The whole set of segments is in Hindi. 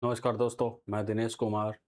नमस्कार दोस्तों, मैं दिनेश कुमार।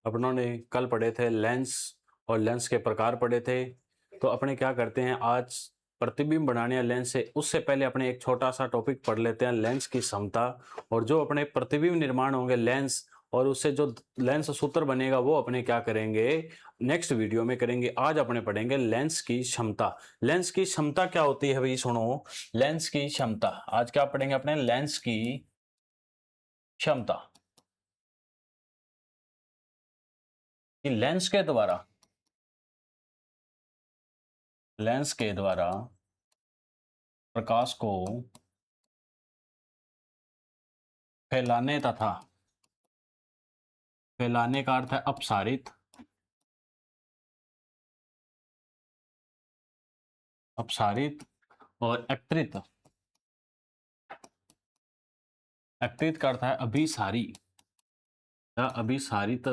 अपनों ने कल पढ़े थे लेंस और लेंस के प्रकार पढ़े थे। तो अपने क्या करते हैं, आज प्रतिबिंब बनाने या लेंस से उससे पहले अपने एक छोटा सा टॉपिक पढ़ लेते हैं, लेंस की क्षमता। और जो अपने प्रतिबिंब निर्माण होंगे लेंस और उससे जो लेंस सूत्र बनेगा वो अपने क्या करेंगे, नेक्स्ट वीडियो में करेंगे। आज अपने पढ़ेंगे लेंस की क्षमता। लेंस की क्षमता क्या होती है भाई, सुनो। लेंस की क्षमता आज क्या पढ़ेंगे अपने, लेंस की क्षमता। कि लेंस के द्वारा प्रकाश को फैलाने तथा फैलाने का अर्थ है अपसारित, अपसारित और एकत्रित। एकत्रित का अर्थ है अभिसारी या अभिसारित।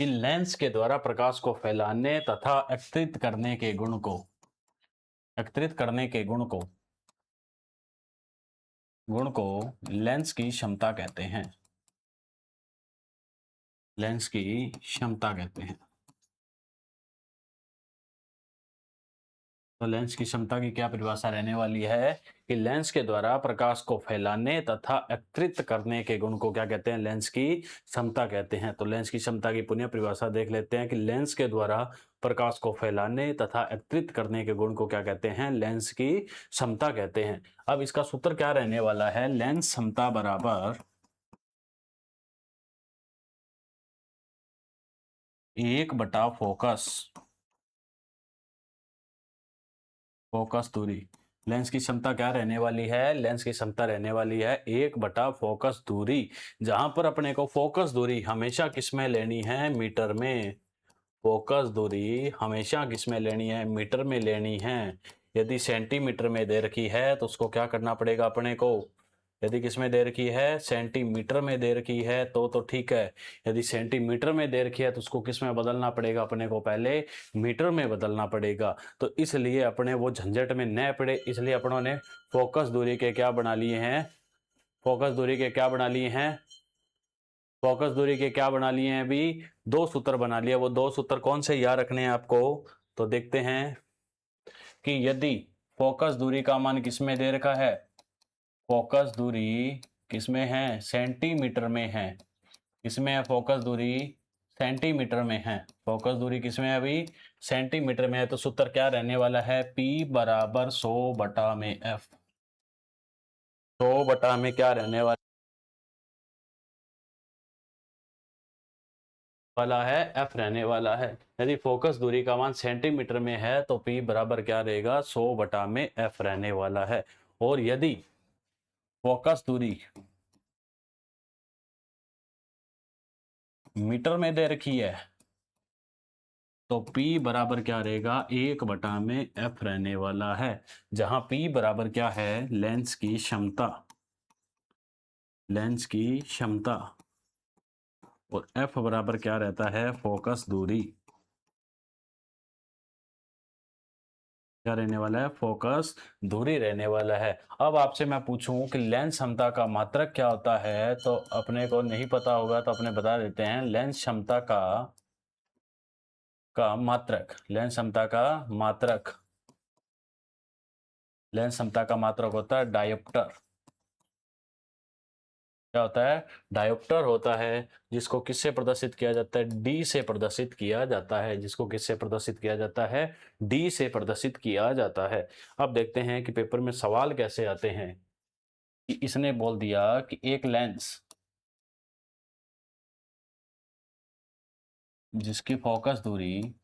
कि लेंस के द्वारा प्रकाश को फैलाने तथा एकत्रित करने के गुण को लेंस की क्षमता कहते हैं। लेंस की क्षमता कहते हैं। तो लेंस की क्षमता की क्या परिभाषा रहने वाली है कि लेंस के द्वारा प्रकाश को फैलाने तथा एकत्रित करने के गुण को क्या कहते हैं, लेंस की क्षमता कहते हैं। तो लेंस की क्षमता की पुनः परिभाषा देख लेते हैं कि लेंस के द्वारा प्रकाश को फैलाने तथा एकत्रित करने के गुण को क्या कहते हैं, लेंस की क्षमता कहते हैं। अब इसका सूत्र क्या रहने वाला है, लेंस क्षमता बराबर 1/फोकस दूरी। लेंस की क्षमता क्या रहने वाली है, लेंस की क्षमता रहने वाली है 1/फोकस दूरी। जहां पर अपने को फोकस दूरी हमेशा किसमें लेनी है, मीटर में। फोकस दूरी हमेशा किसमें लेनी है, मीटर में लेनी है। यदि सेंटीमीटर में दे रखी है तो उसको क्या करना पड़ेगा अपने को, यदि किसमें दे रखी है, सेंटीमीटर में दे रखी है तो ठीक है। यदि सेंटीमीटर में दे रखी है तो उसको किसमें बदलना पड़ेगा अपने को, पहले मीटर में बदलना पड़ेगा। तो इसलिए अपने वो झंझट में न पड़े, इसलिए अपनों ने फोकस दूरी के क्या बना लिए हैं, फोकस दूरी के क्या बना लिए हैं, फोकस दूरी के क्या बना लिए हैं अभी, दो सूत्र बना लिए। वो दो सूत्र कौन से याद रखने हैं आपको, तो देखते हैं कि यदि फोकस दूरी का मान किसमें दे रखा है, फोकस दूरी किसमें है, सेंटीमीटर में है। किसमें है फोकस दूरी, सेंटीमीटर में है। फोकस दूरी किसमें है अभी, सेंटीमीटर में है। तो सूत्र क्या रहने वाला है, P बराबर 100/F। 100 में क्या रहने वाला है, F रहने वाला है। यदि फोकस दूरी का मान सेंटीमीटर में है तो P बराबर क्या रहेगा, 100/F रहने वाला है। और यदि फोकस दूरी मीटर में दे रखी है तो P बराबर क्या रहेगा, 1/F रहने वाला है। जहां P बराबर क्या है, लेंस की क्षमता, लेंस की क्षमता। और F बराबर क्या रहता है, फोकस दूरी। क्या रहने वाला है, फोकस दूरी रहने वाला है। अब आपसे मैं पूछूं कि लेंस क्षमता का मात्रक क्या होता है, तो अपने को नहीं पता होगा तो अपने बता देते हैं। लेंस क्षमता का मात्रक, लेंस क्षमता का मात्रक, लेंस क्षमता का मात्रक होता है डायोप्टर। क्या होता है, डायोप्टर होता है। जिसको किससे प्रदर्शित किया जाता है, डी से प्रदर्शित किया जाता है। जिसको किससे प्रदर्शित किया जाता है, डी से प्रदर्शित किया जाता है। अब देखते हैं कि पेपर में सवाल कैसे आते हैं। कि इसने बोल दिया कि एक लेंस जिसकी फोकस दूरी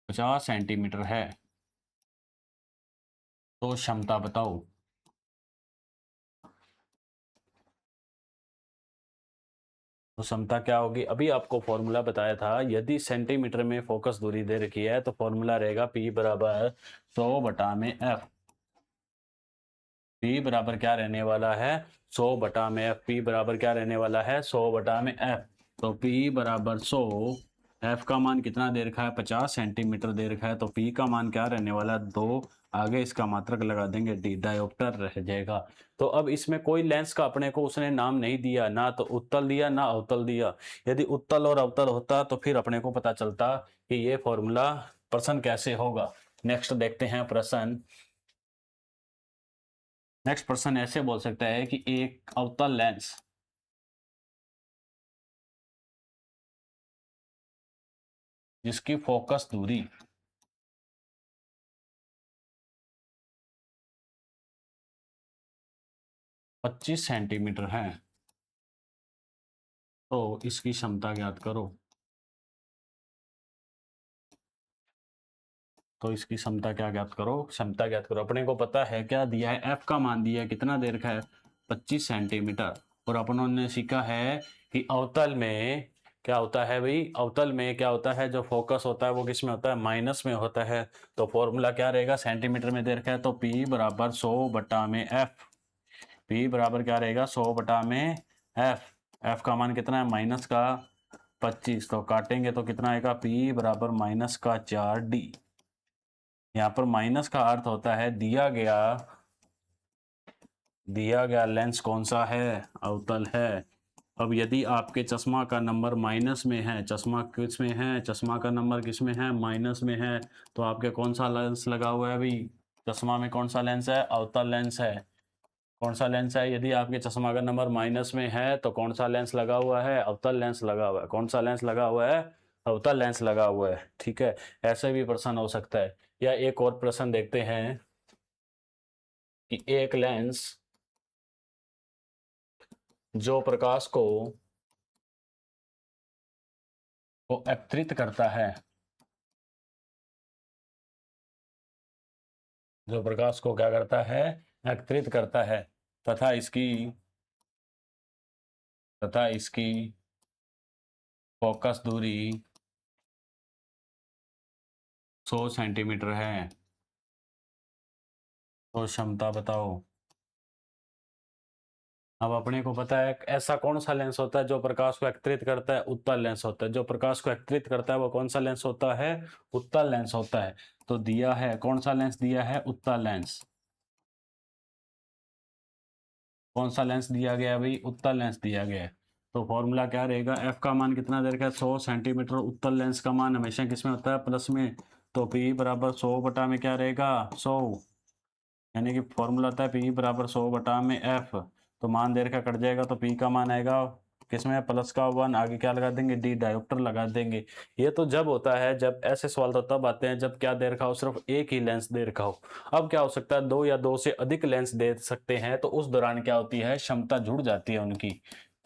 50 सेंटीमीटर है, तो क्षमता बताओ। तो क्षमता क्या होगी, अभी आपको फॉर्मूला बताया था। यदि सेंटीमीटर में फोकस दूरी दे रखी है तो फॉर्मूला रहेगा P बराबर 100/F। P बराबर क्या रहने वाला है, 100/F। P बराबर क्या रहने वाला है, 100/F। तो P बराबर 100, F का मान कितना दे रखा है, 50 सेंटीमीटर दे रखा है। तो P का मान क्या रहने वाला है, 2 आगे इसका मात्रक लगा देंगे डी, डायोप्टर रह जाएगा। तो अब इसमें कोई लेंस का अपने को उसने नाम नहीं दिया, ना तो उत्तल दिया ना अवतल दिया। यदि उत्तल और अवतल होता तो फिर अपने को पता चलता कि ये फॉर्मूला प्रश्न कैसे होगा। नेक्स्ट देखते हैं प्रश्न। नेक्स्ट प्रश्न ऐसे बोल सकता है कि एक अवतल लेंस जिसकी फोकस दूरी 25 सेंटीमीटर है, तो इसकी क्षमता ज्ञात करो। तो इसकी क्षमता क्या ज्ञात करो, क्षमता ज्ञात करो। अपने को पता है क्या दिया है, एफ का मान दिया है, कितना देर का है, 25 सेंटीमीटर। और अपनों ने सीखा है कि अवतल में क्या होता है भाई, अवतल में क्या होता है, जो फोकस होता है वो किस में होता है, माइनस में होता है। तो फॉर्मूला क्या रहेगा, सेंटीमीटर में दे रखा है तो P बराबर 100 बटा में F। P बराबर क्या रहेगा, 100 बटा में F। F का मान कितना है, माइनस का 25, तो काटेंगे तो कितना आएगा, P बराबर माइनस का 4D। यहाँ पर माइनस का अर्थ होता है दिया गया लेंस कौन सा है, अवतल है। अब यदि आपके चश्मा का नंबर माइनस में है, चश्मा किस में है, चश्मा का नंबर किस में है, माइनस में है, तो आपके कौन सा लेंस लगा हुआ है अभी, चश्मा में कौन सा लेंस है, अवतल लेंस है। कौन सा लेंस है, यदि आपके चश्मा का नंबर माइनस में है तो कौन सा लेंस लगा हुआ है, अवतल लेंस लगा हुआ है। कौन सा लेंस लगा हुआ है, अवतल लेंस लगा हुआ है। ठीक है, ऐसे भी प्रश्न हो सकता है। या एक और प्रश्न देखते हैं कि एक लेंस जो प्रकाश को एकत्रित करता है, जो प्रकाश को क्या करता है, एकत्रित करता है, तथा इसकी तथा इसकी फोकस दूरी 100 सेंटीमीटर है, तो क्षमता बताओ। अब अपने को पता है ऐसा कौन सा लेंस होता है जो प्रकाश को एकत्रित करता है, उत्तल लेंस होता है। जो प्रकाश को एकत्रित करता है वो कौन सा लेंस होता है, उत्तल लेंस होता है। तो दिया है कौन सा लेंस दिया है, उत्तल लेंस। कौन सा लेंस दिया गया है भाई, उत्तल लेंस दिया गया है। तो फॉर्मूला क्या रहेगा, एफ का मान कितना दे रखा है, 100 सेंटीमीटर। उत्तल लेंस का मान हमेशा किसमें होता है, प्लस में। तो पी बराबर 100 बटा में क्या रहेगा, 100। यानी कि फॉर्मूला होता है पी बराबर 100 बटा में एफ। तो मान दे रखा, कट जाएगा तो पी का मान आएगा किसमें, प्लस का 1। आगे क्या लगा देंगे, डी, डायोप्टर लगा देंगे। ये तो जब होता है, जब ऐसे सवाल तो तब आते हैं जब क्या दे रखा हो, सिर्फ एक ही लेंस दे रखा हो। अब क्या हो सकता है, दो या दो से अधिक लेंस दे सकते हैं, तो उस दौरान क्या होती है, क्षमता जुड़ जाती है उनकी।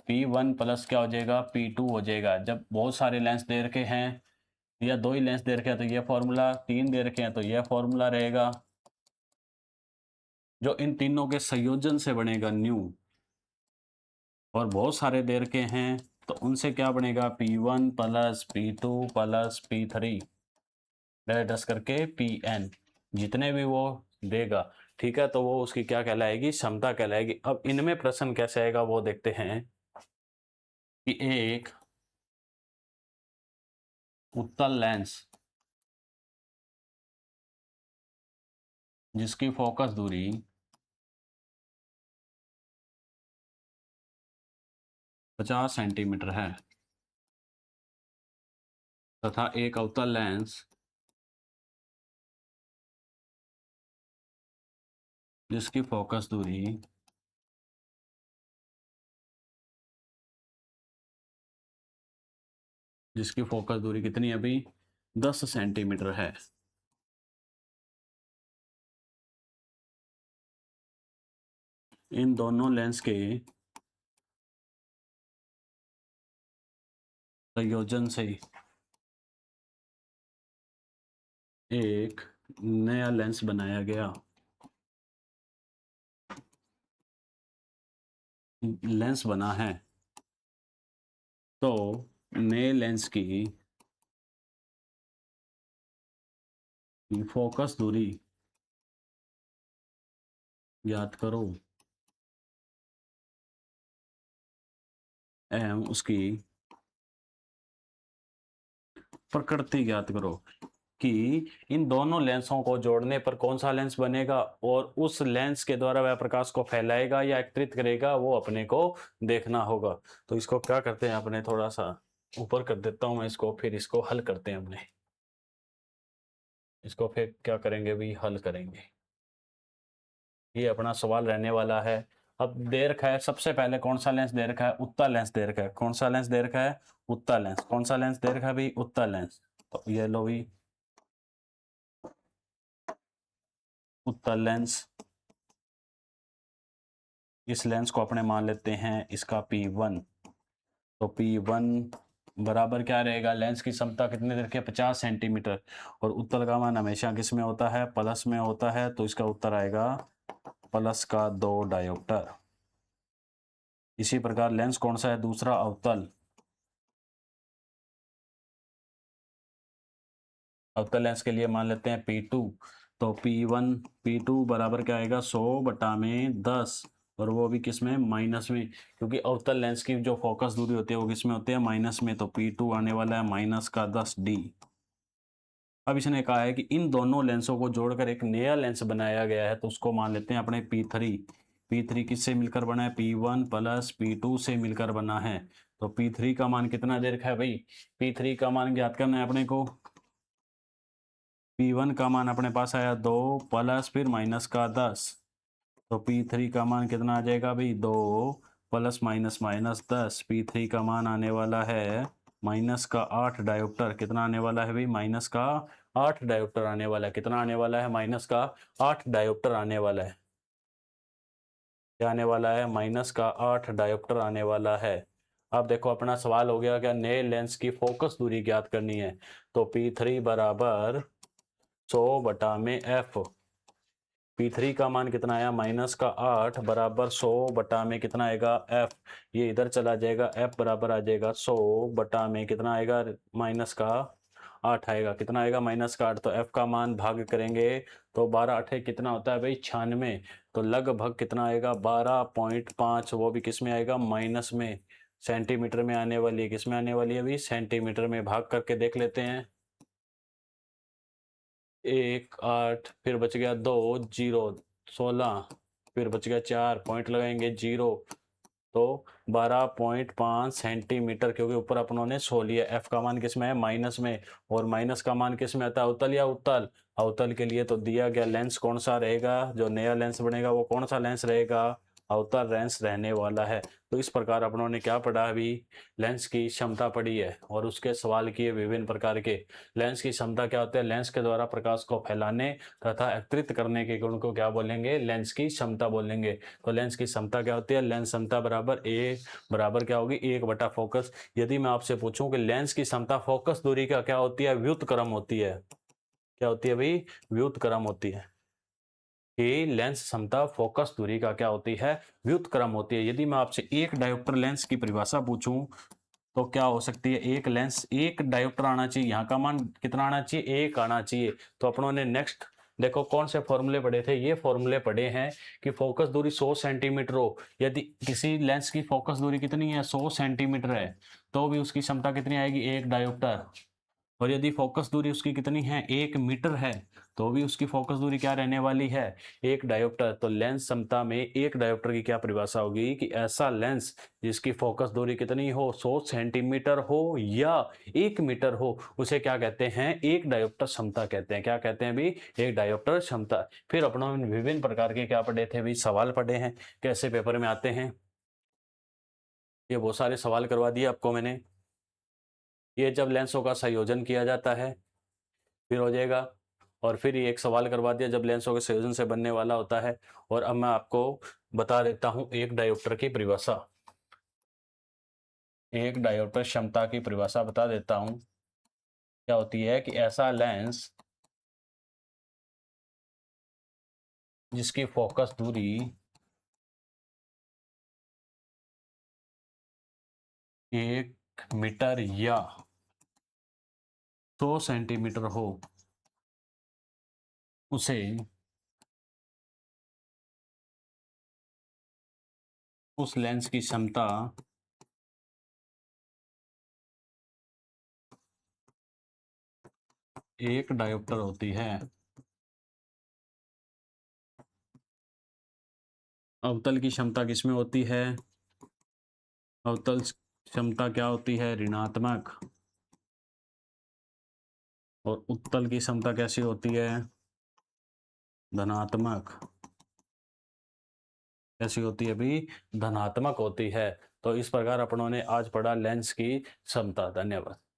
P1 प्लस क्या हो जाएगा, P2 हो जाएगा। जब बहुत सारे लेंस दे रखे हैं, या दो ही लेंस दे रखे हैं तो ये फॉर्मूला, तीन दे रखे हैं तो यह फॉर्मूला रहेगा, जो इन तीनों के संयोजन से बनेगा न्यू। और बहुत सारे दे रखे हैं तो उनसे क्या बनेगा, P1 plus P2 plus P3 डस करके Pn, जितने भी वो देगा। ठीक है, तो वो उसकी क्या कहलाएगी, क्षमता कहलाएगी। अब इनमें प्रश्न कैसे आएगा वो देखते हैं कि एक उत्तल लेंस जिसकी फोकस दूरी 50 सेंटीमीटर है, तथा एक अवतल लेंस जिसकी फोकस दूरी 'कितनी है अभी, 10 सेंटीमीटर है। इन दोनों लेंस के संयोजन से एक नया लेंस बनाया गया। लेंस बना है, तो नए लेंस की फोकस दूरी ज्ञात करो एवं उसकी प्रकृति ज्ञात करो। कि इन दोनों लेंसों को जोड़ने पर कौन सा लेंस बनेगा और उस लेंस के द्वारा वह प्रकाश को फैलाएगा या एकत्रित करेगा, वो अपने को देखना होगा। तो इसको क्या करते हैं, अपने थोड़ा सा ऊपर कर देता हूं मैं इसको, फिर इसको हल करते हैं अपने। इसको फिर क्या करेंगे भी, हल करेंगे। ये अपना सवाल रहने वाला है। अब दे रखा है सबसे पहले कौन सा लेंस दे रखा है, उत्तल लेंस दे रखा है। कौन सा लेंस दे रखा है, उत्तल लेंस। कौन सा लेंस दे रखा है भाई, उत्तल लेंस। तो ये लो भी, उत्तल लेंस। इस लेंस को अपने मान लेते हैं इसका P1। तो P1 बराबर क्या रहेगा, लेंस की क्षमता कितनी दे रखी है, 50 सेंटीमीटर। और उत्तल का मान हमेशा किस में होता है, प्लस में होता है। तो इसका उत्तर आएगा प्लस का 2 डायोप्टर। इसी प्रकार लेंस कौन सा है, दूसरा अवतल। अवतल लेंस के लिए मान लेते हैं P2। तो P2 बराबर क्या आएगा, 100/10। और वो भी किस में, माइनस में, क्योंकि अवतल लेंस की जो फोकस दूरी होती है वो किस में होती है, माइनस में। तो P2 आने वाला है -10D। अब इसने कहा है कि इन दोनों लेंसों को जोड़कर एक नया लेंस बनाया गया है, तो उसको मान लेते हैं अपने P3। P3 किससे मिलकर बना है, P1 प्लस P2 से मिलकर बना है। तो P3 का मान कितना दे रखा है भाई, P3 का मान ज्ञात करना है अपने को। P1 का मान अपने पास आया 2 प्लस फिर -10। तो P3 का मान कितना आ जाएगा भाई, 2 प्लस माइनस -10। P3 का मान आने वाला है -8 डायोप्टर। कितना आने वाला है भाई, -8 डायोप्टर आने वाला है। कितना आने वाला है, -8 डायोप्टर आने वाला है। क्या आने वाला है, -8 डायोप्टर आने वाला है। अब देखो अपना सवाल हो गया, क्या नए लेंस की फोकस दूरी ज्ञात करनी है। तो P3 बराबर 100/f। P3 का मान कितना आया, -8 बराबर 100 कितना आएगा, f। ये इधर चला जाएगा, f बराबर आ जाएगा 100 कितना आएगा, -8 आएगा। कितना आएगा, -8। तो f का मान भाग करेंगे तो 12 × 8 कितना होता है भाई, 96। तो लगभग कितना आएगा, 12.5। वो भी किस में आएगा, माइनस में। सेंटीमीटर में आने वाली है, किस में आने वाली है भाई, सेंटीमीटर में। भाग करके देख लेते हैं। 1 8, फिर बच गया 2 0 16, फिर बच गया 4, पॉइंट लगाएंगे 0। तो 12.5 सेंटीमीटर, क्योंकि ऊपर अपनों ने 100 लिया। एफ का मान किस में है, माइनस में। और माइनस का मान किस में आता है, अवतल या उत्तल। अवतल के लिए तो दिया गया लेंस कौन सा रहेगा, जो नया लेंस बनेगा वो कौन सा लेंस रहेगा, अवतल लेंस रहने वाला है। तो इस प्रकार अपनों ने क्या पढ़ा अभी, लेंस की क्षमता पढ़ी है और उसके सवाल किए विभिन्न प्रकार के। लेंस की क्षमता क्या होती है, लेंस के द्वारा प्रकाश को फैलाने तथा एकत्रित करने के गुण को क्या बोलेंगे, लेंस की क्षमता बोलेंगे। तो लेंस की क्षमता क्या होती है, लेंस क्षमता बराबर ए बराबर क्या होगी, 1/फोकस। यदि मैं आपसे पूछूं कि लेंस की क्षमता फोकस दूरी का क्या होती है, व्युत्क्रम होती है। क्या होती है भाई, व्युत्क्रम होती है। कि लेंस क्षमता फोकस दूरी का क्या होती है, व्युत्क्रम होती है। यदि मैं आपसे एक डायोप्टर लेंस की परिभाषा पूछूं तो क्या हो सकती है, एक लेंस, एक डायोप्टर आना चाहिए। यहाँ का मान कितना आना चाहिए, 1 आना चाहिए। तो अपनों ने नेक्स्ट देखो कौन से फॉर्मूले पढ़े थे, ये फॉर्मूले पढ़े हैं कि फोकस दूरी 100 सेंटीमीटर हो। यदि किसी लेंस की फोकस दूरी कितनी है, 100 सेंटीमीटर है, तो भी उसकी क्षमता कितनी आएगी, 1 डायोप्टर। और यदि फोकस दूरी उसकी कितनी है, 1 मीटर है, तो भी उसकी फोकस दूरी क्या रहने वाली है, 1 डायोप्टर। तो लेंस क्षमता में 1 डायोप्टर की क्या परिभाषा होगी कि ऐसा लेंस जिसकी फोकस दूरी कितनी हो, 100 सेंटीमीटर हो या 1 मीटर हो, उसे क्या कहते हैं, 1 डायोप्टर क्षमता कहते हैं। क्या कहते हैं भी, 1 डायोप्टर क्षमता। फिर अपनों ने विभिन्न प्रकार के क्या पढ़े थे भी, सवाल पढ़े हैं, कैसे पेपर में आते हैं। ये बहुत सारे सवाल करवा दिए आपको मैंने। ये जब लेंसों का संयोजन किया जाता है फिर हो जाएगा। और फिर ये एक सवाल करवा दिया जब लेंसों के संयोजन से बनने वाला होता है। और अब मैं आपको बता देता हूं एक डायोप्टर की परिभाषा। एक डायोप्टर क्षमता की परिभाषा बता देता हूं, क्या होती है कि ऐसा लेंस जिसकी फोकस दूरी 1 मीटर या 100 सेंटीमीटर हो, उसे उस लेंस की क्षमता एक डायोप्टर होती है। अवतल की क्षमता किसमें होती है? अवतल क्षमता क्या होती है? ऋणात्मक। और उत्तल की क्षमता कैसी होती है? धनात्मक। कैसी होती है भी? धनात्मक होती है। तो इस प्रकार अपनों ने आज पढ़ा लेंस की क्षमता। धन्यवाद।